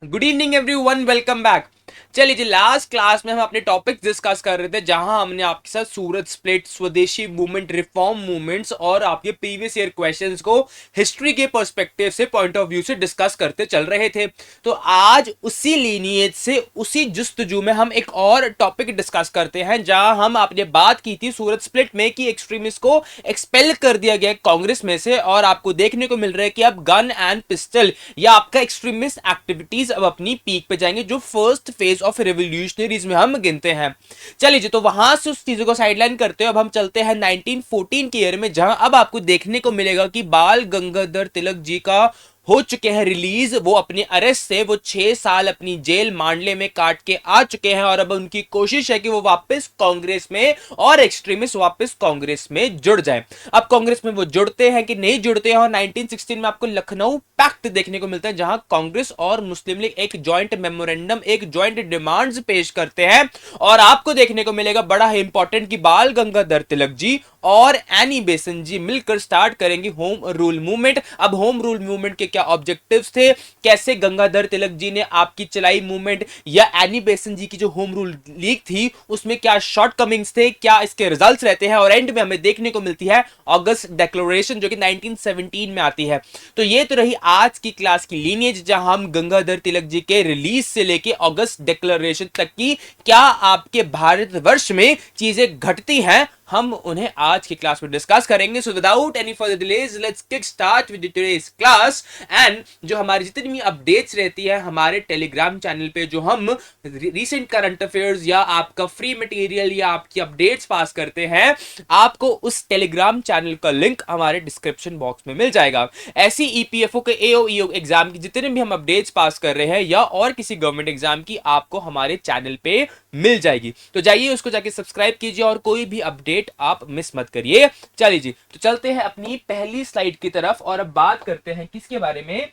Good evening everyone, welcome back. चलिए जी, last class में हम अपने टॉपिक डिस्कस कर रहे थे जहां हमने आपके साथ सूरत स्प्लिट, स्वदेशी मूवमेंट, रिफॉर्म मूवमेंट्स और आपके प्रीवियस ईयर क्वेश्चंस को हिस्ट्री के पर्सपेक्टिव से, पॉइंट ऑफ व्यू से डिस्कस करते चल रहे थे। तो आज उसी लीनिएज से, उसी जुस्तजू में हम एक और टॉपिक डिस्कस करते हैं जहां हम आपने बात की थी सूरत स्प्लिट में कि एक्सट्रीमिस्ट को एक्सपेल कर दिया गया कांग्रेस में से, और आपको देखने को मिल रहा है कि अब गन एंड पिस्टल या आपका एक्सट्रीमिस्ट एक्टिविटीज अब अपनी पीक पे जाएंगे, जो फर्स्ट फेज ऑफ रेवोल्यूशनरीज में हम गिनते हैं। चलिए जी, तो वहां से उस चीजों को साइडलाइन करते हुए अब हम चलते हैं 1914 के ईयर में, जहां अब आपको देखने को मिलेगा कि बाल गंगाधर तिलक जी का हो चुके हैं रिलीज। वो अपने अरेस्ट से वो 6 साल अपनी जेल मांडले में काट के आ चुके हैं, और अब उनकी कोशिश है कि वो वापस कांग्रेस में और एक्सट्रीमिस्ट वापस कांग्रेस में जुड़ जाए। अब कांग्रेस में वो जुड़ते हैं कि नहीं जुड़ते हैं, और 1916 में आपको लखनऊ पैक्ट देखने को मिलता है जहां कांग्रेस और मुस्लिम लीग एक ज्वाइंट मेमोरेंडम, एक ज्वाइंट डिमांड्स पेश करते हैं। और आपको देखने को मिलेगा बड़ा ही इंपॉर्टेंट कि बाल गंगाधर तिलक जी और एनी बेसेंट जी मिलकर स्टार्ट करेंगे होम रूल मूवमेंट। अब होम रूल मूवमेंट के क्या ऑब्जेक्टिव्स थे, कैसे गंगाधर तिलक जी ने आपकी चलाई मूवमेंट, या एनी बेसेंट जी की जो होम रूल लीग थी उसमें क्या शॉर्टकमिंग्स थे, क्या इसके रिजल्ट्स रहते हैं, और एंड में हमें देखने को मिलती है अगस्त डिक्लेरेशन जो कि 1917 में आती है। तो ये तो रही आज की क्लास की लीनियज, जहां हम गंगाधर तिलक जी के रिलीज से लेके अगस्त डिक्लेरेशन तक की क्या आपके भारतवर्ष में चीजें घटती हैं, हम उन्हें आज की क्लास में डिस्कस करेंगे। So without any further delays let's kick start with today's class. And जो हमारी जितनी भी अपडेट्स रहती है हमारे टेलीग्राम चैनल पे, जो हम रीसेंट करंट अफेयर्स या आपका फ्री मटेरियल या आपकी अपडेट्स पास करते हैं, आपको उस टेलीग्राम चैनल का लिंक हमारे डिस्क्रिप्शन बॉक्स में मिल जाएगा। ऐसी ईपीएफओ के एओईओ एग्जाम की जितने भी हम अपडेट्स पास कर रहे हैं या और किसी गवर्नमेंट एग्जाम की, आपको हमारे चैनल पे मिल जाएगी। तो जाइए उसको जाके सब्सक्राइब कीजिए और कोई भी अपडेट आप मिस मत करिए। चलिए जी, तो चलते हैं अपनी पहली स्लाइड की तरफ, और अब बात करते हैं किसके बारे में।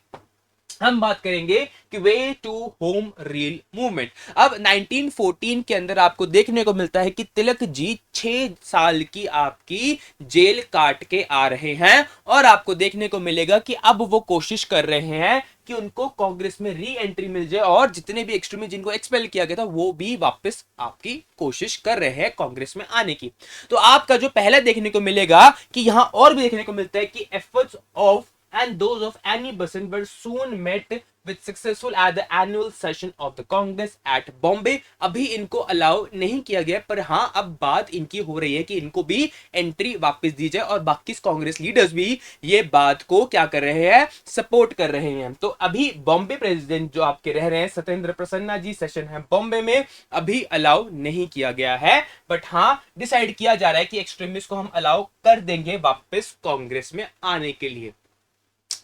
हम बात करेंगे कि way to home rule movement. अब 1914 के अंदर आपको देखने को मिलता है कि तिलक जी 6 साल की आपकी जेल काट के आ रहे हैं, और आपको देखने को मिलेगा कि अब वो कोशिश कर रहे हैं कि उनको कांग्रेस में री एंट्री मिल जाए, और जितने भी एक्सट्रीमिस्ट जिनको एक्सपेल किया गया था वो भी वापस आपकी कोशिश कर रहे हैं कांग्रेस में आने की। तो आपका जो पहला देखने को मिलेगा कि यहां और भी देखने को मिलता है कि efforts of and those of Annie Besant were soon met with successful at the annual session of the Congress at Bombay। अभी इनको अलाउ नहीं किया गया, पर हाँ अब बात इनकी हो रही है कि इनको भी एंट्री वापस दी जाए, और बाकी कांग्रेस लीडर्स भी ये बात को क्या कर रहे हैं, सपोर्ट कर रहे हैं। तो अभी बॉम्बे प्रेसिडेंट जो आपके रह रहे हैं सत्येंद्र प्रसन्ना जी, सेशन है बॉम्बे में, अभी अलाउ नहीं किया गया है, बट हाँ डिसाइड किया जा रहा है कि एक्सट्रीमिस्ट को हम अलाउ कर देंगे वापस कांग्रेस में आने के लिए।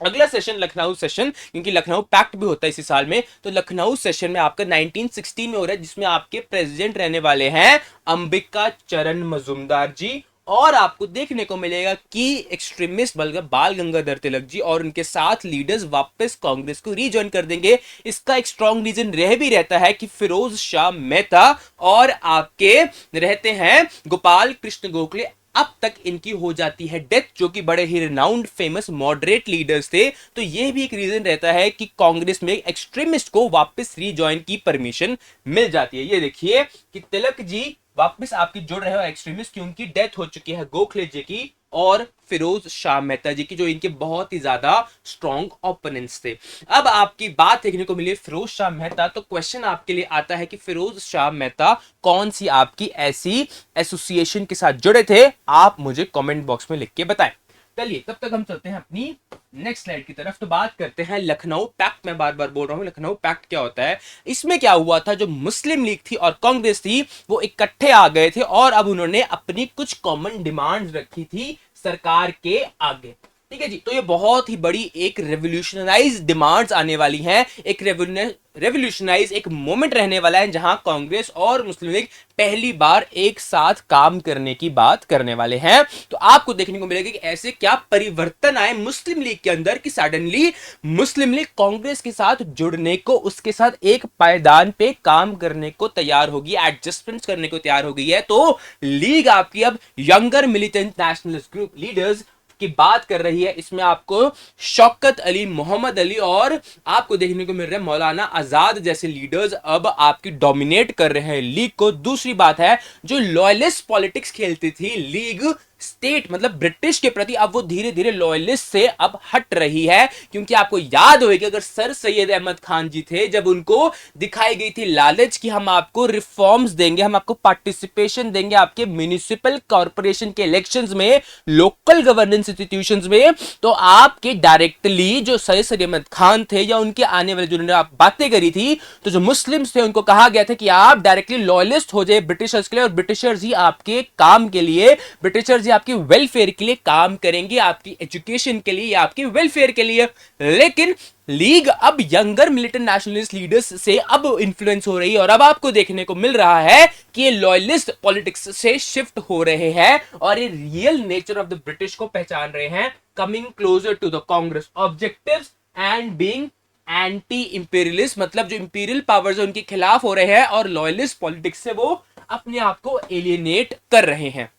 अगला सेशन लखनऊ सेशन, क्योंकि लखनऊ पैक्ट भी होता है इसी साल में, तो लखनऊ सेशन में आपका 1916 में हो रहा है, जिसमें आपके प्रेसिडेंट रहने वाले हैं अंबिका चरण मजूमदार जी। और आपको देखने को मिलेगा कि एक्सट्रीमिस्ट बाल गंगाधर तिलक जी और उनके साथ लीडर्स वापस कांग्रेस को रीजॉइन कर देंगे। इसका एक स्ट्रॉन्ग रीजन रह भी रहता है कि फिरोज शाह मेहता और आपके रहते हैं गोपाल कृष्ण गोखले, अब तक इनकी हो जाती है डेथ, जो कि बड़े ही रिनाउंड फेमस मॉडरेट लीडर्स थे। तो यह भी एक रीजन रहता है कि कांग्रेस में एक्सट्रीमिस्ट को वापस रीजॉइन की परमिशन मिल जाती है। ये देखिए कि तिलक जी वापस आपकी जुड़ रहे हो एक्सट्रीमिस्ट की, उनकी डेथ हो चुकी है गोखले जी की और फिरोज शाह मेहता जी की, जो इनके बहुत ही ज्यादा स्ट्रॉन्ग ओपोनेंट्स थे। अब आपकी बात देखने को मिली फिरोज शाह मेहता, तो क्वेश्चन आपके लिए आता है कि फिरोज शाह मेहता कौन सी आपकी ऐसी एसोसिएशन के साथ जुड़े थे, आप मुझे कमेंट बॉक्स में लिख के बताएं। चलिए तब तक हम चलते हैं अपनी नेक्स्ट स्लाइड की तरफ। तो बात करते हैं लखनऊ पैक्ट। मैं बार बार बोल रहा हूं लखनऊ पैक्ट क्या होता है। इसमें क्या हुआ था, जो मुस्लिम लीग थी और कांग्रेस थी वो इकट्ठे आ गए थे, और अब उन्होंने अपनी कुछ कॉमन डिमांड्स रखी थी सरकार के आगे। ठीक है जी, तो ये बहुत ही बड़ी एक रेवोल्यूशनराइज डिमांड्स आने वाली हैं, एक रेवोल्यूशनाइज एक मोमेंट रहने वाला है जहां कांग्रेस और मुस्लिम लीग पहली बार एक साथ काम करने की बात करने वाले हैं। तो आपको देखने को मिलेगा कि ऐसे क्या परिवर्तन आए मुस्लिम लीग के अंदर कि सडनली मुस्लिम लीग कांग्रेस के साथ जुड़ने को, उसके साथ एक पायदान पे काम करने को तैयार होगी, एडजस्टमेंट्स करने को तैयार हो गई है। तो लीग आपकी अब younger militant nationalist group leaders की बात कर रही है, इसमें आपको शौकत अली, मोहम्मद अली और आपको देखने को मिल रहे हैं मौलाना आजाद जैसे लीडर्स अब आपकी डोमिनेट कर रहे हैं लीग को। दूसरी बात है, जो लॉयलिस्ट पॉलिटिक्स खेलती थी लीग स्टेट मतलब ब्रिटिश के प्रति, अब वो धीरे धीरे लॉयलिस्ट से अब हट रही है। क्योंकि आपको याद होगा अगर सर सैयद अहमद खान जी थे, जब उनको दिखाई गई थी लालच कि हम आपको रिफॉर्म्स देंगे, हम आपको पार्टिसिपेशन देंगे आपके म्युनिसिपल कॉर्पोरेशन के इलेक्शंस में, लोकल गवर्नेंस इंस्टीट्यूशंस में, तो आपके डायरेक्टली जो सैयद अहमद खान थे या उनके आने वाले जो आप बातें करी थी, तो जो मुस्लिम्स थे उनको कहा गया था कि आप डायरेक्टली लॉयलिस्ट हो जाए ब्रिटिशर्स के लिए, और ब्रिटिशर्स ही आपके काम के लिए, ब्रिटिशर्स आपके वेलफेयर के लिए काम करेंगे, आपकी एजुकेशन के लिए या आपके वेलफेयर के लिए। लेकिन लीग अब यंगर मिलिटेंट नेशनलिस्ट लीडर्स से अब इन्फ्लुएंस हो रही है, और अब आपको देखने को मिल रहा है कि ये लॉयलिस्ट पॉलिटिक्स से शिफ्ट हो रहे हैं और ये real nature of the British को पहचान रहे हैं, coming closer to the Congress objectives and being anti imperialist, मतलब जो इंपीरियल पावर्स है उनके खिलाफ हो रहे हैं और लॉयलिस्ट पॉलिटिक्स से वो अपने आप को एलियनेट कर रहे हैं।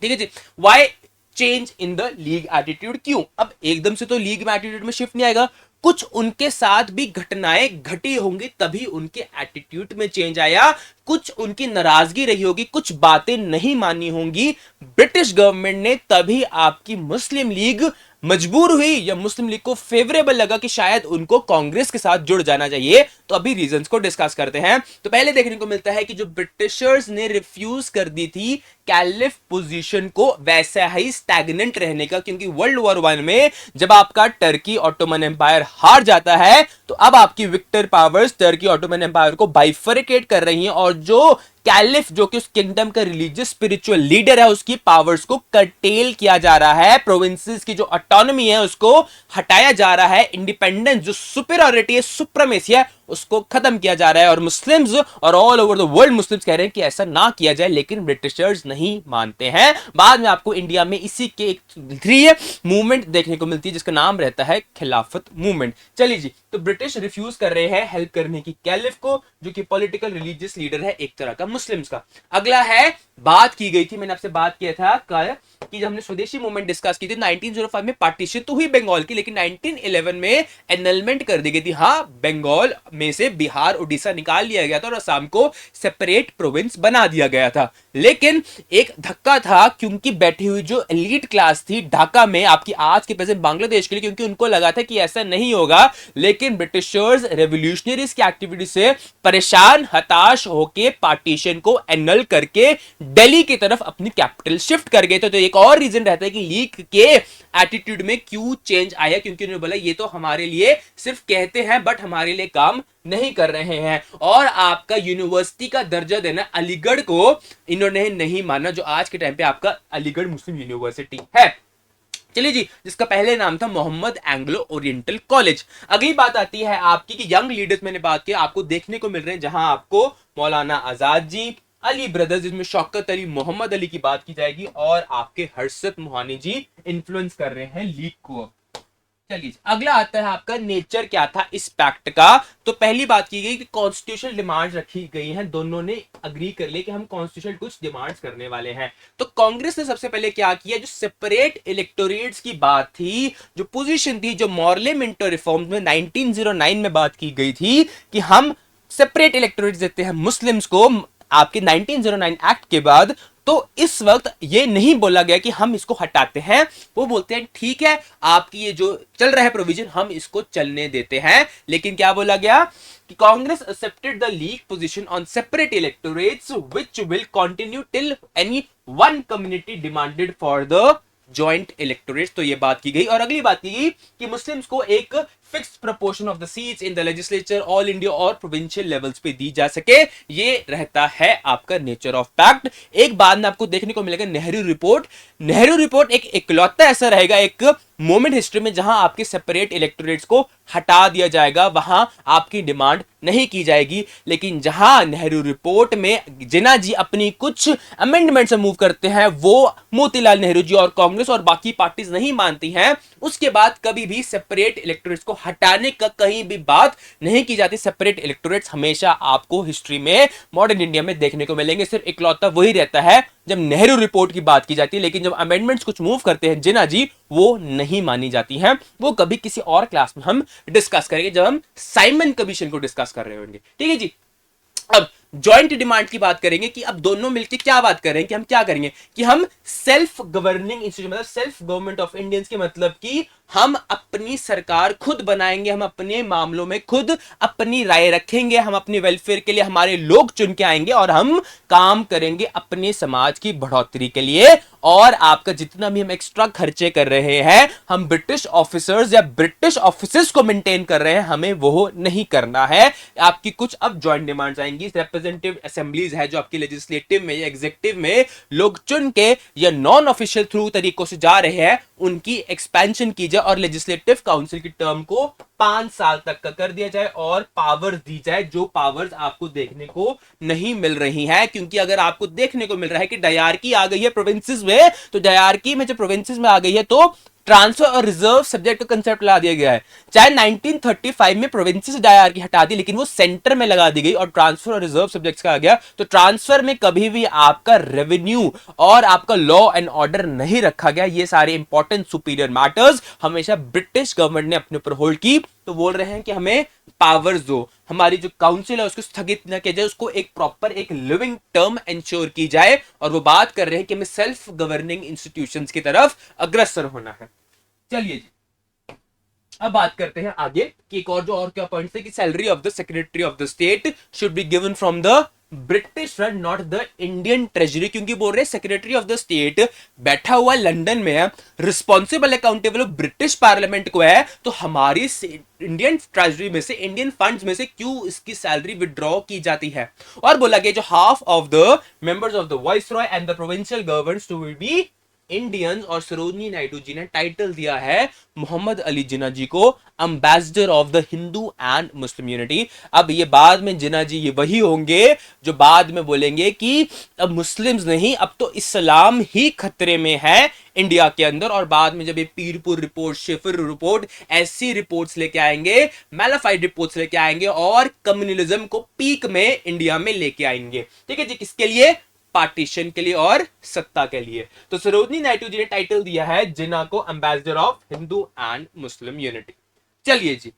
ठीक है जी। Why change in the league attitude, क्यों? अब एकदम से तो लीग में एटीट्यूड में शिफ्ट नहीं आएगा, कुछ उनके साथ भी घटनाएं घटी होंगी तभी उनके एटीट्यूड में चेंज आया, कुछ उनकी नाराजगी रही होगी, कुछ बातें नहीं मानी होंगी ब्रिटिश गवर्नमेंट ने, तभी आपकी मुस्लिम लीग मजबूर हुई या मुस्लिम लीग को फेवरेबल लगा कि शायद उनको कांग्रेस के साथ जुड़ जाना चाहिए। तो अभी रीजंस को डिस्कस करते हैं। तो पहले देखने को मिलता है कि जो ब्रिटिशर्स ने रिफ्यूज कर दी थी कैलिफ पोजीशन को वैसा ही स्टैग्नेंट रहने का, क्योंकि वर्ल्ड वॉर 1 में जब आपका टर्की ऑटोमन एम्पायर हार जाता है तो अब आपकी victor powers Turkey Ottoman Empire को बाइफरकेट कर रही हैं, और जो कैलिफ जो कि उस किंगडम का रिलीजियस स्पिरिचुअल लीडर है उसकी पावर्स को कर्टेल किया जा रहा है, प्रोविंसेस की जो ऑटोनॉमी है उसको हटाया जा रहा है, इंडिपेंडेंस जो सुपीरियरिटी है, सुप्रीमेसी है, उसको खत्म किया जा रहा है। और मुस्लिम्स और all over the world Muslims कह रहे हैं कि ऐसा ना किया जाए, लेकिन ब्रिटिशर्स नहीं मानते हैं। बाद में आपको इंडिया में इसी के एक 3 मूवमेंट देखने को मिलती है जिसका नाम रहता है खिलाफत मूवमेंट। चलिए जी, तो ब्रिटिश रिफ्यूज कर रहे हैं हेल्प करने की कैलिफ को, जो कि पॉलिटिकल रिलीजियस लीडर है एक तरह का मुस्लिम्स का। अगला है, बात की गई थी, मैंने आपसे बात किया था कल कि जब हमने स्वदेशी मूवमेंट डिस्कस की थी 1905 में पार्टीशन तो हुई बंगाल की, लेकिन 1911 में एनलमेंट कर दी गई थी। हाँ, बंगाल में से बिहार उड़ीसा निकाल लिया गया था और असम को सेपरेट प्रोविंस बना दिया गया था। लेकिन एक धक्का था, क्योंकि बैठी हुई जो एलीट क्लास थी ढाका में आपकी आज के प्रेजेंट बांग्लादेश के लिए, क्योंकि उनको लगा था कि ऐसा नहीं होगा, लेकिन ब्रिटिशर्स रेवोल्यूशनरीज की एक्टिविटी से परेशान हताश होकर पार्टीशन को एनल करके दिल्ली की तरफ अपनी कैपिटल शिफ्ट कर गए थे। तो एक और रीजन रहता है कि लीग के एटीट्यूड में क्यों चेंज आया, क्योंकि उन्होंने बोला ये तो हमारे लिए सिर्फ कहते हैं बट हमारे लिए काम नहीं कर रहे हैं, और आपका यूनिवर्सिटी का दर्जा देना अलीगढ़ को इन्होंने नहीं माना, जो आज के टाइम पे आपका अलीगढ़ मुस्लिम यूनिवर्सिटी है। चलिए जी, जिसका पहले नाम था मोहम्मद एंग्लो ओरिएंटल कॉलेज। अगली बात आती है आपकी कि यंग लीडर्स मैंने बात की, आपको देखने को मिल रहे हैं, जहां आपको मौलाना आजाद जी, अली ब्रदर्स जिसमें शौकत अली, मोहम्मद अली की बात की जाएगी, और आपके हर्षद मोहानी जी इन्फ्लुएंस कर रहे हैं लीग को। चलिए, अगला आता है आपका नेचर क्या था इस पैक्ट का। तो पहली बात की गई कि कॉन्स्टिट्यूशनल डिमांड्स रखी गई हैं, दोनों ने अग्री कर लिया कि हम कॉन्स्टिट्यूशनल कुछ डिमांड्स करने वाले हैं। तो कांग्रेस ने सबसे पहले क्या किया, जो सेपरेट इलेक्टोरेट्स की बात थी, जो पोजीशन थी, जो मॉर्ले मिंटो रिफॉर्म्स में 1909 में बात की गई थी कि हम सेपरेट इलेक्टोरेट्स देते हैं मुस्लिम्स को आपके 1909 एक्ट के बाद, तो इस वक्त ये नहीं बोला गया कि हम इसको हटाते हैं, वो बोलते हैं ठीक है आपकी ये जो चल रहा है प्रोविजन हम इसको चलने देते हैं। लेकिन क्या बोला गया कि Congress accepted the league position on separate electorates which will continue till any one community demanded for the joint electorates. तो ये बात की गई। और अगली बात की गई कि मुस्लिम्स को एक fixed proportion of the seats in the legislature all India और प्रोविंशियल लेवल्स पे दी जा सके, ये रहता है आपका नेचर ऑफ पैक्ट। एक बाद में आपको देखने को मिलेगा नेहरू रिपोर्ट। नेहरू रिपोर्ट एक इकलौता ऐसा रहेगा एक मोमेंट हिस्ट्री में जहां आपके सेपरेट इलेक्टोरेट्स को हटा दिया जाएगा, वहां आपकी डिमांड नहीं की जाएगी। लेकिन जहां नेहरू रिपोर्ट में जिन्ना जी अपनी कुछ अमेंडमेंट से मूव करते हैं, वो मोतीलाल नेहरू जी और कांग्रेस और बाकी पार्टीज नहीं मानती हैं, उसके बाद कभी भी सेपरेट इलेक्टोरेट्स को हटाने का कहीं भी बात नहीं की जाती। सेपरेट इलेक्टोरेट्स हमेशा आपको हिस्ट्री में मॉडर्न इंडिया में देखने को मिलेंगे। सिर्फ इकलौता वही रहता है जब नेहरू रिपोर्ट की बात की जाती है, लेकिन जब अमेंडमेंट्स कुछ मूव करते हैं जिन्ना जी, वो नहीं मानी जाती हैं। वो कभी किसी और क्लास में हम डिस्कस करेंगे जब हम साइमन कमीशन को डिस्कस कर रहे होंगे। ठीक है जी। अब जॉइंट डिमांड की बात करेंगे कि अब दोनों मिलकर क्या बात कर रहे हैं कि हम क्या करेंगे कि हम सेल्फ गवर्निंग इंस्टीट्यूशन, मतलब सेल्फ गवर्नमेंट ऑफ इंडियंस के मतलब कि हम अपनी सरकार खुद बनाएंगे, हम अपने मामलों में खुद अपनी राय रखेंगे, हम अपने वेलफेयर के लिए हमारे लोग चुन के आएंगे और हम काम करेंगे अपने समाज की बढ़ोतरी के लिए। और आपका जितना भी हम एक्स्ट्रा खर्चे कर रहे हैं, हम ब्रिटिश ऑफिसर्स या ब्रिटिश ऑफिसेस को मेंटेन कर रहे हैं, हमें वो नहीं करना है। आपकी कुछ अब जॉइंट डिमांड्स आएंगी। रिप्रेजेंटेटिव असेंबलीज है जो आपकी लेजिस्लेटिव में या एग्जीक्यूटिव में लोग चुन के या नॉन ऑफिशियल थ्रू तरीकों से जा रहे हैं, उनकी एक्सपेंशन की जाए और लेजिस्लेटिव काउंसिल की टर्म को 5 साल तक का कर दिया जाए और पावर्स दी जाए जो पावर्स आपको देखने को नहीं मिल रही हैं। क्योंकि अगर आपको देखने को मिल रहा है कि डायरकी आ गई है प्रोविंसेस में, तो डायरकी में जब प्रोविंसेस में आ गई है तो ट्रांसफर और रिजर्व सब्जेक्ट का कंसेप्ट ला दिया गया है। चाहे 1935 में प्रोविंसेस डायरकी हटा दी, लेकिन वो सेंटर में लगा दी गई और ट्रांसफर और रिजर्व सब्जेक्ट्स का आ गया। तो ट्रांसफर में कभी भी आपका रेवेन्यू और आपका लॉ एंड ऑर्डर नहीं रखा गया। ये सारे इंपॉर्टेंट सुपीरियर मैटर्स हमेशा ब्रिटिश गवर्नमेंट ने अपने ऊपर होल्ड की। तो बोल रहे हैं कि हमें पावर्स दो, हमारी जो काउंसिल है उसको स्थगित न किया जाए, उसको एक प्रॉपर एक लिविंग टर्म इंश्योर की जाए। और वो बात कर रहे हैं कि हमें सेल्फ गवर्निंग इंस्टीट्यूशंस की तरफ अग्रसर होना है। चलिए जी, अब बात करते हैं आगे कि एक और जो और क्या पॉइंट है कि salary of the secretary of the state should be given from the British fund, not the Indian treasury. क्योंकि बोल रहे सेक्रेटरी ऑफ द स्टेट बैठा हुआ लंदन में है, रिस्पॉन्सिबल अकाउंटेबल ब्रिटिश पार्लियामेंट को है, तो हमारी इंडियन ट्रेजरी में से, इंडियन फंड्स में से क्यों इसकी सैलरी विड्रॉ की जाती है। और बोला गया जो half of the members of the viceroy and the provincial governors to will be Indians. और सरोजनी नायडू जी ने टाइटल दिया है मोहम्मद अली जिन्ना जी को ambassador of the Hindu and Muslim unity. अब ये बाद में जिन्ना जी ये वही होंगे जो बाद में बोलेंगे कि अब मुस्लिम्स नहीं, अब तो इस्लाम ही खतरे में है इंडिया के अंदर। और बाद में जब ये पीरपुर रिपोर्ट, शेफर रिपोर्ट, ऐसी रिपोर्ट्स लेके आएंगे, मैलाफाइड रिपोर्ट्स लेके आएंगे और कम्युनलिज्म को पीक में इंडिया में लेके आएंगे। ठीक है जी, किसके लिए? पार्टीशन के लिए और सत्ता के लिए। तो सरोजनी नायडू जी ने टाइटल दिया है जिन्ना को ambassador of Hindu and Muslim unity. चलिए जी,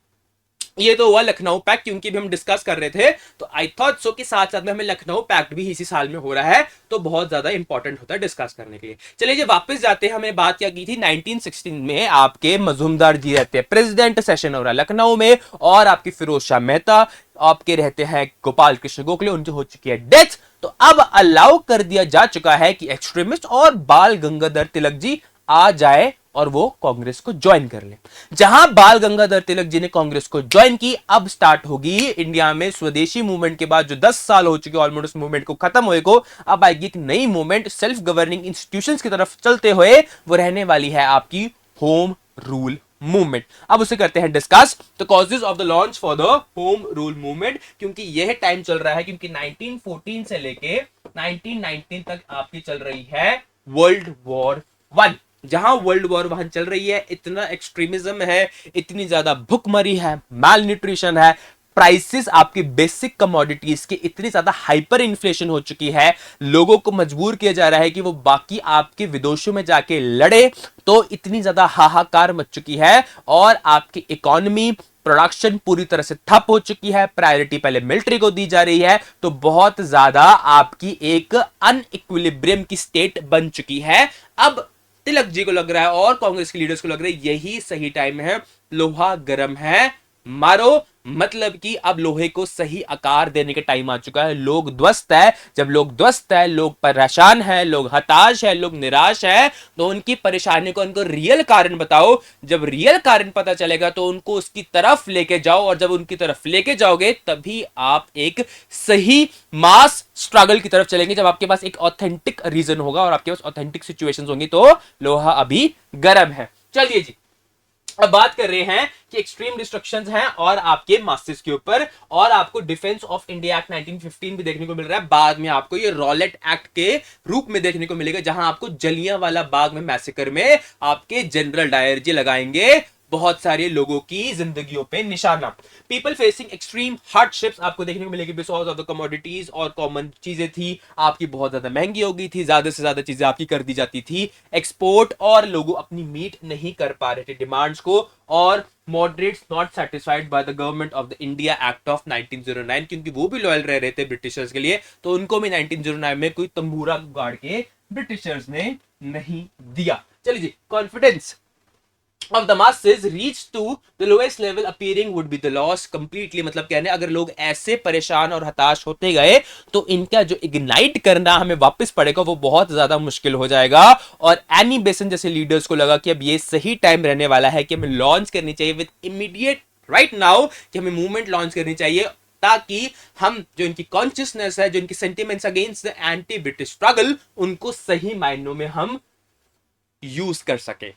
ये तो हुआ लखनऊ पैक्ट, क्योंकि भी हम डिस्कस कर रहे थे तो आई थॉट सो कि साथ साथ में हमें लखनऊ पैक्ट भी इसी साल में हो रहा है, तो बहुत ज्यादा इंपॉर्टेंट होता है डिस्कस करने के लिए। चलिए जी, वापस जाते हैं। हमने बात क्या की थी 1916 में आपके मजूमदार जी रहते हैं प्रेसिडेंट, सेशन हो रहा है लखनऊ में, और आपकी फिरोज शाह मेहता आपके रहते हैं गोपाल कृष्ण गोखले, उनकी हो चुकी है डेथ। तो अब अलाउ कर दिया जा चुका है कि एक्सट्रीमिस्ट और बाल गंगाधर तिलक जी आ जाए और वो कांग्रेस को ज्वाइन कर ले। जहां बाल गंगाधर तिलक जी ने कांग्रेस को ज्वाइन की, अब स्टार्ट होगी इंडिया में स्वदेशी मूवमेंट के बाद जो 10 साल हो चुके ऑलमोस्ट मूवमेंट को खत्म हुए को, अब आएगी एक नई मूवमेंट सेल्फ गवर्निंग इंस्टीट्यूशंस की तरफ चलते हुए। वो रहने वाली है आपकी होम रूल मूवमेंट। अब उसे करते हैं डिस्कस। तो causes of the launch for the home rule movement, क्योंकि यह टाइम चल रहा है, क्योंकि 1914 से लेके 1919 तक आपकी चल रही है वर्ल्ड वॉर 1। जहां वर्ल्ड वॉर 1 चल रही है, इतना एक्सट्रीमिज्म है, इतनी ज्यादा भुखमरी है, माल न्यूट्रिशन है, प्राइसेस आपकी बेसिक कमोडिटीज की इतनी ज्यादा हाइपर इन्फ्लेशन हो चुकी है, लोगों को मजबूर किया जा रहा है कि वो बाकी आपके विदेशों में जाके लड़े, तो इतनी ज्यादा हाहाकार मच चुकी है और आपकी इकोनॉमी प्रोडक्शन पूरी तरह से ठप हो चुकी है। प्रायोरिटी पहले मिलिट्री को दी जा रही है, तो बहुत ज्यादा आपकी एक अनइक्विलिब्रियम की स्टेट बन चुकी है। अब तिलक जी को लग रहा है और कांग्रेस के लीडर्स को लग रहा है यही सही टाइम है, लोहा गर्म है, मारो। मतलब कि अब लोहे को सही आकार देने का टाइम आ चुका है। लोग ध्वस्त है, जब लोग ध्वस्त है, लोग परेशान है, लोग हताश है, लोग निराश है, तो उनकी परेशानी को उनको रियल कारण बताओ। जब रियल कारण पता चलेगा तो उनको उसकी तरफ लेके जाओ, और जब उनकी तरफ लेके जाओगे तभी आप एक सही मास स्ट्रगल की तरफ चलेंगे। जब आपके पास एक ऑथेंटिक रीजन होगा और आपके पास ऑथेंटिक सिचुएशंस होंगी, तो लोहा अभी गर्म है। चलिए जी, अब बात कर रहे हैं कि एक्सट्रीम डिस्ट्रक्शंस हैं और आपके मासेस के ऊपर, और आपको डिफेंस ऑफ इंडिया एक्ट 1915 भी देखने को मिल रहा है। बाद में आपको ये रॉलेट एक्ट के रूप में देखने को मिलेगा, जहां आपको जलियांवाला बाग में मैसेकर में आपके जनरल डायर जी लगाएंगे बहुत सारे लोगों की जिंदगियों पे निशाना। पीपल फेसिंग एक्सट्रीम हार्डशिप्स आपको देखने को मिलेगी बिकॉज ऑफ द कमोडिटीज और कॉमन चीजें थी आपकी बहुत ज्यादा महंगी हो गई थी, ज्यादा से ज्यादा चीजें आपकी कर दी जाती थी एक्सपोर्ट, और लोग अपनी मीट नहीं कर पा रहे थे डिमांड्स को, और moderates not satisfied by the government of the India act of 1909, क्योंकि वो भी लॉयल रह रहे थे ब्रिटिशर्स के लिए, तो उनको भी 1909 में कोई तंबूरा गाड़ के ब्रिटिशर्स ने नहीं दिया। चलिए जी, confidence of the masses reached to the lowest level appearing would be the loss completely, मतलब कहने अगर लोग ऐसे परेशान और हताश होते गए तो इनका जो इग्नाइट करना हमें वापस पड़ेगा वो बहुत ज्यादा मुश्किल हो जाएगा। और एनी बेसन जैसे लीडर्स को लगा कि अब ये सही टाइम रहने वाला है कि हमें लॉन्च करनी चाहिए विद इमीडिएट राइट नाउ, कि हमें मूवमेंट लॉन्च करनी चाहिए ताकि हम जो इनकी कॉन्शियसनेस है, जो इनकी sentiments against the anti British struggle, उनको सही मायनों में हम यूज कर सके।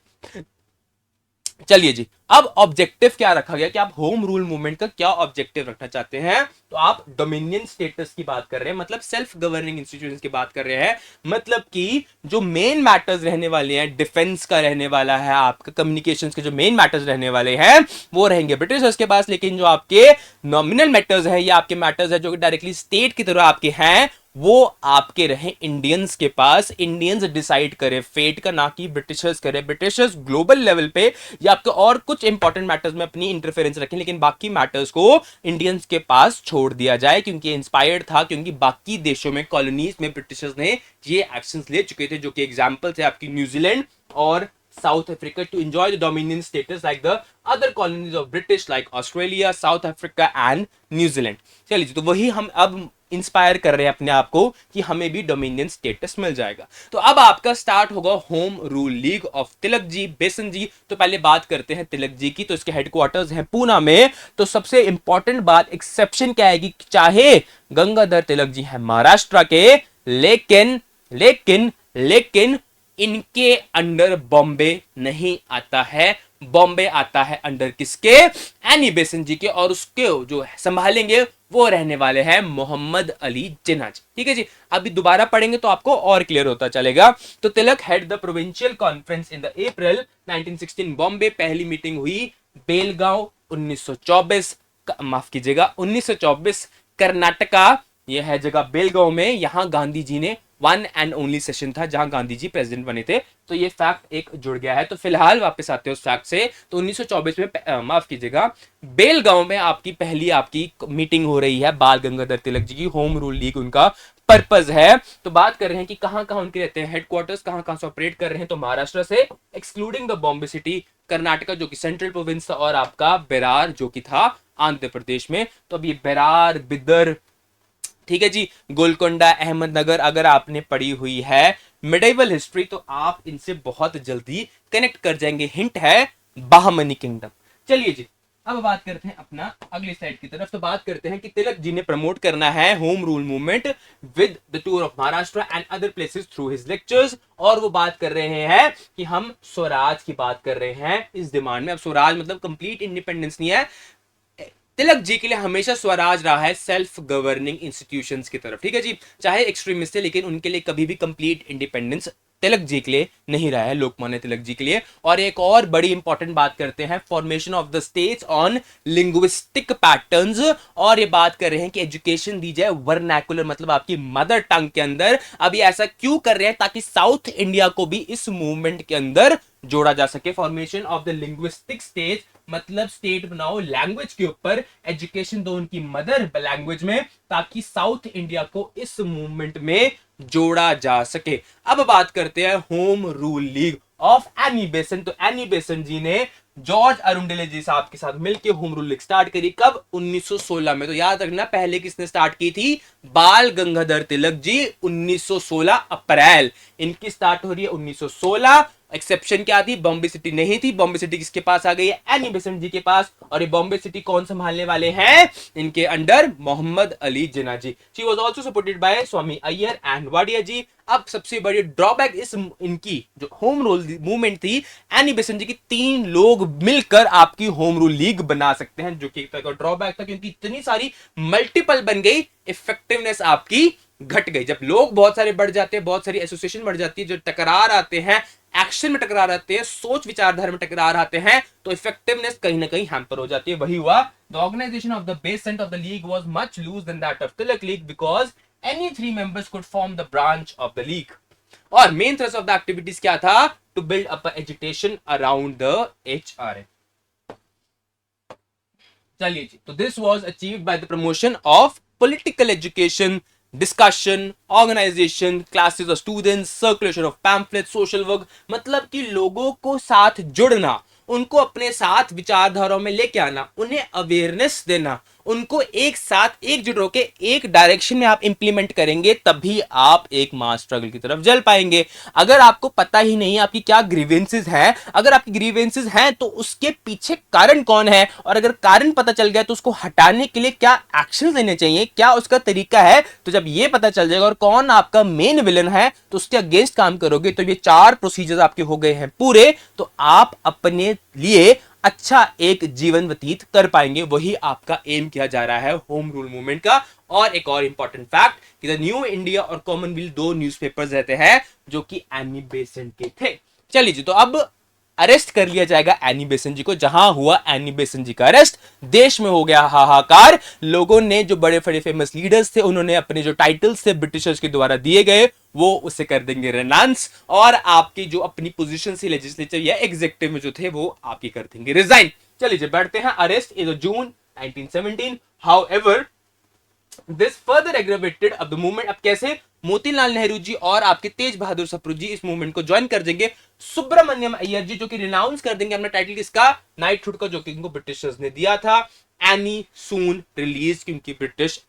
चलिए जी, अब ऑब्जेक्टिव क्या रखा गया कि आप होम रूल मूवमेंट का क्या ऑब्जेक्टिव रखना चाहते हैं, तो आप डोमिनियन स्टेटस की बात कर रहे हैं, मतलब सेल्फ गवर्निंग इंस्टीट्यूशंस की बात कर रहे हैं, मतलब कि जो मेन मैटर्स रहने वाले हैं, डिफेंस का रहने वाला है, आपका कम्युनिकेशंस के जो मेन मैटर्स रहने वाले हैं वो रहेंगे ब्रिटिशर्स के पास, लेकिन जो आपके नॉमिनल मैटर्स है या आपके मैटर्स है जो डायरेक्टली स्टेट की तरह आपके हैं वो आपके रहे इंडियंस के पास। इंडियंस डिसाइड करे फेट का, ना कि ब्रिटिशर्स करे। ब्रिटिशर्स ग्लोबल लेवल पे या आपके और कुछ इंपॉर्टेंट मैटर्स में अपनी इंटरफेरेंस रखें, लेकिन बाकी मैटर्स को इंडियंस के पास छोड़ दिया जाए, क्योंकि इंस्पायर्ड था, क्योंकि बाकी देशों में कॉलोनीज में ब्रिटिशर्स ने ये एक्शंस ले चुके थे, जो कि एग्जांपल थे आपकी न्यूजीलैंड और South Africa, to enjoy the dominion status like the other colonies of British like Australia, South Africa and New Zealand. चलिए, तो वही हम अब इंस्पायर कर रहे हैं अपने आप को कि हमें भी डोमिनियन स्टेटस मिल जाएगा। तो अब आपका स्टार्ट होगा home rule league of Tilak ji, बेसन जी। तो पहले बात करते हैं तिलक जी की, तो इसके हेडक्वार्टर्स हैं पूना में। तो सबसे इंपॉर्टेंट बात, एक्सेप्शन क्या आएगी, चाहे गंगाधर तिलक जी हैं महाराष्ट्र के, लेकिन लेकिन लेकिन इनके अंडर बॉम्बे नहीं आता है। बॉम्बे आता है अंडर किसके, एनी बेसन जी के, और उसके जो संभालेंगे वो रहने वाले हैं मोहम्मद अली जिन्ना जी। ठीक है जी, अभी दोबारा पढ़ेंगे तो आपको और क्लियर होता चलेगा। तो Tilak head the provincial conference in the April 1916 Bombay, पहली मीटिंग हुई बेलगांव 1924, माफ कीजिएगा 1924 कर्नाटका, यह है जगह बेलगांव में। यहां गांधी जी ने वन एंड ओनली सेशन था जहां गांधी जी प्रेसिडेंट बने थे, तो ये फैक्ट एक जुड़ गया है। तो फिलहाल वापस आते हैं उस फैक्ट से। तो 1924 में माफ कीजिएगा बेलगांव में आपकी पहली आपकी मीटिंग हो रही है बाल गंगाधर तिलक जी की, होम रूल लीग उनका पर्पज है। तो बात कर रहे हैं कि कहां कहां उनके रहते हैं हेडक्वार्टर्स, कहां कहां से ऑपरेट कर रहे हैं, तो महाराष्ट्र से excluding the Bombay city, Karnataka जो कि सेंट्रल प्रोविंस था, और आपका बेरार जो कि था आंध्र प्रदेश में। तो अब ये बेरार, बिदर, ठीक है जी, गोलकोंडा, अहमदनगर, अगर आपने पढ़ी हुई है मिडिवल हिस्ट्री तो आप इनसे बहुत जल्दी कनेक्ट कर जाएंगे। हिंट है बाहमनी किंगडम। चलिए जी, अब बात करते हैं अपना अगली साइड की तरफ। तो बात करते हैं कि तिलक जी ने प्रमोट करना है home rule movement with the tour of Maharashtra and other places through his lectures, और वो बात कर रहे हैं कि हम स्वराज की बात कर रहे हैं इस डिमांड में। अब स्वराज मतलब कंप्लीट इंडिपेंडेंस नहीं है, तिलक जी के लिए हमेशा स्वराज रहा है सेल्फ गवर्निंग इंस्टीट्यूशंस की तरफ। ठीक है जी, चाहे एक्सट्रीमिस्ट थे लेकिन उनके लिए कभी भी कंप्लीट इंडिपेंडेंस तिलक जी के लिए नहीं रहा है, लोकमान्य तिलक जी के लिए। और एक और बड़ी इंपॉर्टेंट बात करते हैं, formation of the states on linguistic patterns, और ये बात कर रहे हैं कि एजुकेशन दी जाए वर्नैकुलर मतलब आपकी मदर टंग के अंदर। अब ये ऐसा क्यों कर रहे हैं, ताकि साउथ इंडिया को भी इस मूवमेंट के अंदर जोड़ा जा सके। Formation of the linguistic state मतलब स्टेट बनाओ लैंग्वेज के ऊपर, एजुकेशन दो उनकी मदर लैंग्वेज में, ताकि साउथ इंडिया को इस मूवमेंट में जोड़ा जा सके। अब बात करते हैं home rule league of any बेसन। तो एनी बेसन जी ने जॉर्ज अरुंडेले जी साहब के साथ मिलकर होम रूल लीग स्टार्ट करी, कब, 1916 में। तो याद रखना पहले किसने स्टार्ट की थी, बाल गंगाधर तिलक जी, 1916 अप्रैल इनकी स्टार्ट हो रही है 1916। एक्सेप्शन क्या थी, बॉम्बे सिटी नहीं थी। बॉम्बे सिटी किसके पास आ गई है, एनी बेसेंट जी के पास। और ये बॉम्बे सिटी कौन संभालने वाले हैं, इनके under Mohammad Ali Jinnah ji. She was also supported by Swami Iyer and Wadia ji. अब सबसे बड़ी ड्रॉबैक इस इनकी जो होम रूल मूवमेंट थी, एनी बेसेंट जी की 3 लोग मिलकर आपकी होम रूल लीग बना सकते हैं, जो कि एक तरह का ड्रॉबैक था, क्योंकि इतनी सारी मल्टीपल बन गई, इफेक्टिवनेस आपकी घट गई। जब लोग बहुत सारे बढ़ जाते हैं, बहुत सारी एसोसिएशन बढ़ जाती है, जो टकरार आते हैं, एक्शन में टकरार आते हैं, सोच विचारधारा में टकरार आते हैं, तो इफेक्टिवनेस कहीं ना कहीं हैम्पर हो जाती है। वही हुआ, the organisation of the Besant of the league was much loose than that of Tilak league because any three members could form the branch of the league. और main thrust of the activities क्या था? To build up agitation around the HRM. चलिए जी, तो this was achieved by the promotion of political education, discussion, organisation, classes of students, circulation of pamphlet, social work, मतलब कि लोगों को साथ जुड़ना, उनको अपने साथ विचारधाराओं में लेके आना, उन्हें अवेयरनेस देना, उनको एक साथ एकजुट होकर एक डायरेक्शन में आप इंप्लीमेंट करेंगे, तभी आप एक मास स्ट्रगल की तरफ चल पाएंगे। अगर आपको पता ही नहीं आपकी क्या ग्रीवेंसेस हैं, अगर आपकी ग्रीवेंसेस हैं तो उसके पीछे कारण कौन है, और अगर कारण पता चल गया तो उसको हटाने के लिए क्या एक्शन लेने चाहिए, क्या उसका तरीका है, तो जब ये पता चल जाएगा और कौन आपका मेन विलन है तो उसके अगेंस्ट काम करोगे, तो ये 4 प्रोसीजर्स आपके हो गए हैं पूरे, तो आप अपने लिए अच्छा एक जीवन व्यतीत कर पाएंगे। वही आपका एम किया जा रहा है होम रूल मूवमेंट का। और एक और इंपॉर्टेंट फैक्ट कि द न्यू इंडिया और कॉमनवेल्थ 2 न्यूज़पेपर्स रहते हैं जो कि एनी बेसेंट के थे। चलिए जी, तो अब अरेस्ट कर लिया जाएगा एनी बेसेंट जी को। जहां हुआ एनी बेसेंट जी का अरेस्ट, देश में हो गया हाहाकार। लोगों ने, जो बड़े बड़े फेमस लीडर्स थे, उन्होंने अपने जो टाइटल्स थे ब्रिटिशर्स के द्वारा दिए गए, वो उसे कर देंगे रेनांस, और आपकी जो अपनी पोजीशन थी लेजिस्लेचर या एग्जीक्यूटिव में जो थे, वो आपकी कर देंगे रिजाइन। चलिए जी, बढ़ते हैं। Arrest is June 1917। However this further aggravated अब द मूवमेंट। अब कैसे? मोतीलाल नेहरू जी और आपके तेज बहादुर सप्रू जी इस मूवमेंट को ज्वाइन कर देंगे। सुब्रमण्यम अय्यर जी जो कि रिनाउंस कर देंगे अपना टाइटल किसका? नाइटहुड का, जो कि इनको ब्रिटिशर्स ने दिया था। एनी सून रिलीज, क्योंकि ब्रिटिश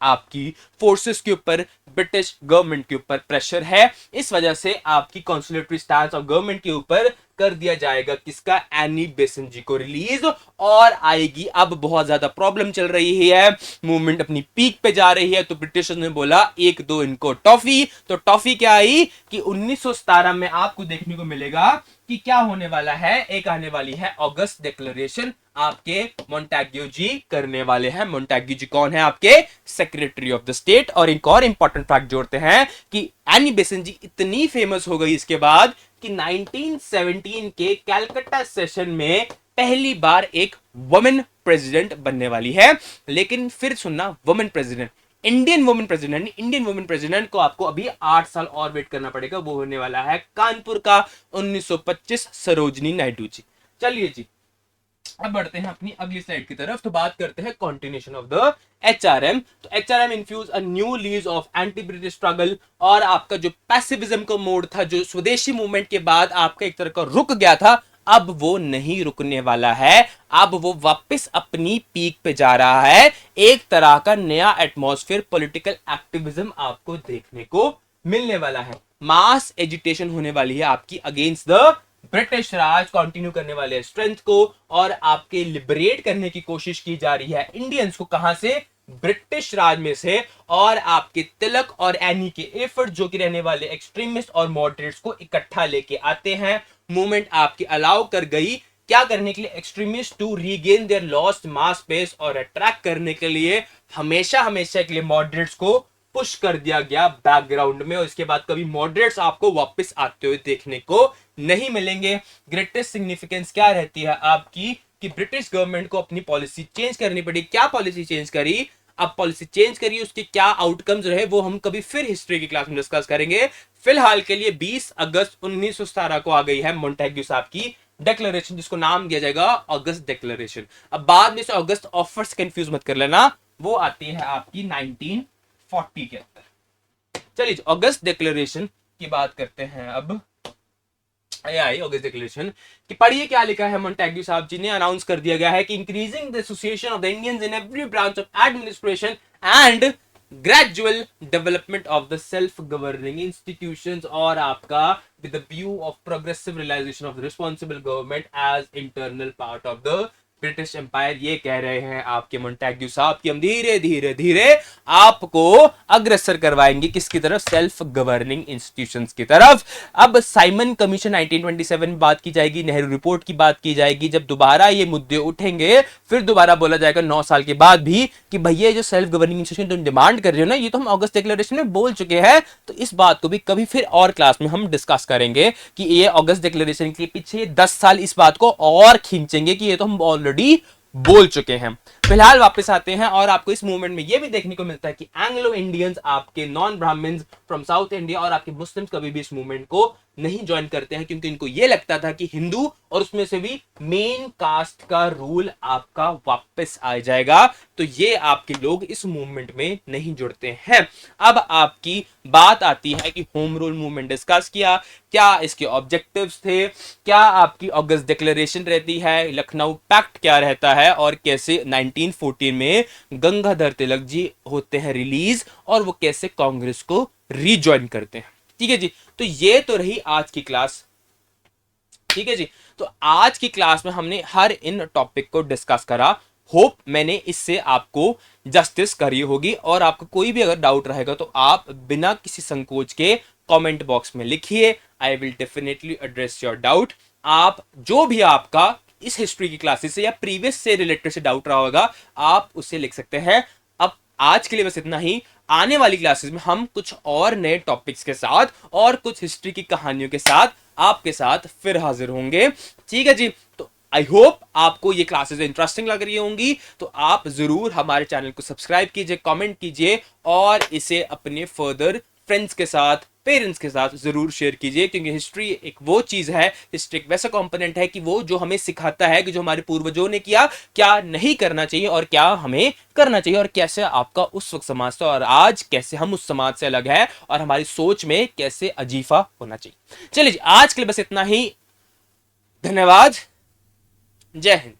आपकी फोर्सेस के ऊपर, ब्रिटिश गवर्नमेंट के ऊपर प्रेशर है, इस वजह से आपकी कॉन्सुलेटरी स्टांस ऑफ गवर्नमेंट के ऊपर कर दिया जाएगा किसका? एनी बेसेंट जी को रिलीज। और आएगी, अब बहुत ज्यादा प्रॉब्लम चल रही है, मूवमेंट अपनी पीक पे जा रही है, तो ब्रिटिशर्स ने बोला एक दो इनको टॉफी। तो टॉफी क्या आई कि 1917 में आपको देखने को मिलेगा कि क्या होने वाला है, एक आने वाली है अगस्त डिक्लेरेशन, आपके मोंटेग्यू जी करने वाले हैं। मोंटेग्यू जी कौन है? आपके सेक्रेटरी ऑफ द स्टेट। और एक और इंपॉर्टेंट फैक्ट जोड़ते हैं कि एनी बेसेंट जी इतनी फेमस हो गई इसके बाद कि 1917 के कैलकाटा सेशन में पहली बार एक वुमेन प्रेसिडेंट बनने वाली है। लेकिन फिर सुनना, women president, Indian women president, Indian women president को आपको अभी 8 साल और वेट करना पड़ेगा। वो होने वाला है कानपुर का 1925 सरोजनी नायडू जी। चलिए जी, अब बढ़ते हैं अपनी अगली स्लाइड की तरफ। तो बात करते हैं कंटिन्यूएशन ऑफ द एचआरएम। तो HRM infuse a new lease of anti British struggle. और आपका जो पैसिविज्म का मोड था, जो स्वदेशी मूवमेंट के बाद आपका एक तरह का रुक गया था, अब वो नहीं रुकने वाला है। अब वो वापस अपनी पीक पे जा रहा है। एक तरह का नया एटमॉस्फेयर, पॉलिटिकल एक्टिविज्म आपको देखने को मिलने वाला है। मास एजिटेशन होने वाली है आपकी against the British Raj, continue करने वाले स्ट्रेंथ को, और आपके लिबरेट करने की कोशिश की जा रही है इंडियंस को। कहां से? ब्रिटिश राज में से। और आपके तिलक और एनी के एफर्ट, जो कि रहने वाले एक्सट्रीमिस्ट और मॉडरेट्स को इकट्ठा लेके आते हैं। मूवमेंट आपकी अलाउ कर गई क्या करने के लिए? Extremist to regain their lost mass base, और अट्रैक्ट करने के लिए हमेशा हमेशा के लिए मॉडरेट्स को पुश कर दिया गया बैकग्राउंड में। और इसके बाद कभी मॉडरेट्स आपको वापस आते हुए देखने को नहीं मिलेंगे। ग्रेटेस्ट सिग्निफिकेंस क्या रहती है आपकी कि ब्रिटिश गवर्नमेंट को अपनी पॉलिसी चेंज करनी पड़ी। क्या पॉलिसी चेंज करी? अब पॉलिसी चेंज करी, उसके क्या आउटकम्स रहे वो हम कभी फिर हिस्ट्री की क्लास में डिस्कस करेंगे। फिलहाल के लिए 20 अगस्त 1917 को आ गई है मोंटेग्यू साहब की डिक्लेरेशन, जिसको नाम दिया जाएगा अगस्त डिक्लेरेशन। अब बाद में से अगस्त ऑफर्स कंफ्यूज मत कर लेना, वो आती है आपकी 1940 के अंदर। चलिए अगस्त डिक्लेरेशन की बात करते हैं। अब आई अगस्त डिक्लेरेशन कि पढ़िए क्या लिखा है। मोंटेग्यू साहब जी ने अनाउंस कर दिया गया है कि increasing the association of the Indians in every branch of administration and gradual development of the self governing institutions, और आपका with the view of progressive realisation of the responsible government as internal part of the British Empire ये कह रहे हैं आपके Montagu साहब कि हम धीरे धीरे धीरे आपको अग्रसर करवाएंगे किसकी तरफ, सेल्फ गवर्निंग इंस्टीट्यूशंस की तरफ। अब साइमन कमीशन 1927 में बात की जाएगी, नेहरू रिपोर्ट की बात की जाएगी। जब दोबारा ये मुद्दे उठेंगे फिर दोबारा बोला जाएगा 9 साल के बाद भी कि भैया जो सेल्फ गवर्निंग इंस्टीट्यूशन तुम डिमांड कर रहे हो ना, ये तो हम अगस्त डिक्लेरेशन में बोल चुके हैं। तो इस बात को भी कभी फिर और क्लास में हम डिस्कस करेंगे कि ये अगस्त डिक्लेरेशन के पीछे 10 साल इस बात को और खींचेंगे कि ये तो हम ऑलरेडी बोल चुके हैं। फिलहाल वापस आते हैं और आपको इस मूवमेंट में यह भी देखने को मिलता है कि एंग्लो इंडियंस, आपके non Brahmins from South India और आपके मुस्लिम्स कभी भी इस मूवमेंट को नहीं ज्वाइन करते हैं, क्योंकि इनको यह लगता था कि हिंदू और उसमें से भी मेन कास्ट का रूल आपका वापस आ जाएगा, तो ये आपके लोग इस मूवमेंट में नहीं जुड़ते हैं। अब आपकी बात आती है कि होम रूल मूवमेंट डिस्कस किया, क्या इसके ऑब्जेक्टिव्स थे, क्या आपकी अगस्त डिक्लेरेशन रहती है, लखनऊ पैक्ट क्या रहता है, और कैसे 1914 में गंगाधर तिलक जी होते हैं रिलीज और वो कैसे कांग्रेस को रीजॉइन करते हैं। ठीक है जी, तो ये तो रही आज की क्लास। ठीक है जी, तो आज की क्लास में हमने हर इन टॉपिक को डिस्कस करा। होप मैंने इससे आपको जस्टिस करी होगी, और आपको कोई भी अगर डाउट रहेगा तो आप बिना किसी संकोच के कमेंट बॉक्स में लिखिए। I will definitely address your doubt. आप जो भी आपका इस हिस्ट्री की क्लासेस से या प्रीवियस से रिलेटेड से डाउट रहा होगा, आप उसे लिख सकते हैं। अब आज के लिए बस इतना ही। आने वाली क्लासेस में हम कुछ और नए टॉपिक्स के साथ और कुछ हिस्ट्री की कहानियों के साथ आपके साथ फिर हाजिर होंगे। ठीक है जी, तो आई होप आपको ये क्लासेस इंटरेस्टिंग लग रही होंगी, तो आप जरूर हमारे चैनल को सब्सक्राइब कीजिए, कमेंट कीजिए और इसे अपने फर्दर फ्रेंड्स के साथ, पेरेंट्स के साथ जरूर शेयर कीजिए, क्योंकि हिस्ट्री एक वो चीज है, हिस्ट्री एक वैसा कंपोनेंट है कि वो जो हमें सिखाता है कि जो हमारे पूर्वजों ने किया, क्या नहीं करना चाहिए और क्या हमें करना चाहिए, और कैसे आपका उस वक्त समाज था और आज कैसे हम उस समाज से अलग है और हमारी सोच में कैसे अजीफा होना चाहिए। चलिए जी, आज के लिए बस इतना ही। धन्यवाद। जय हिंद।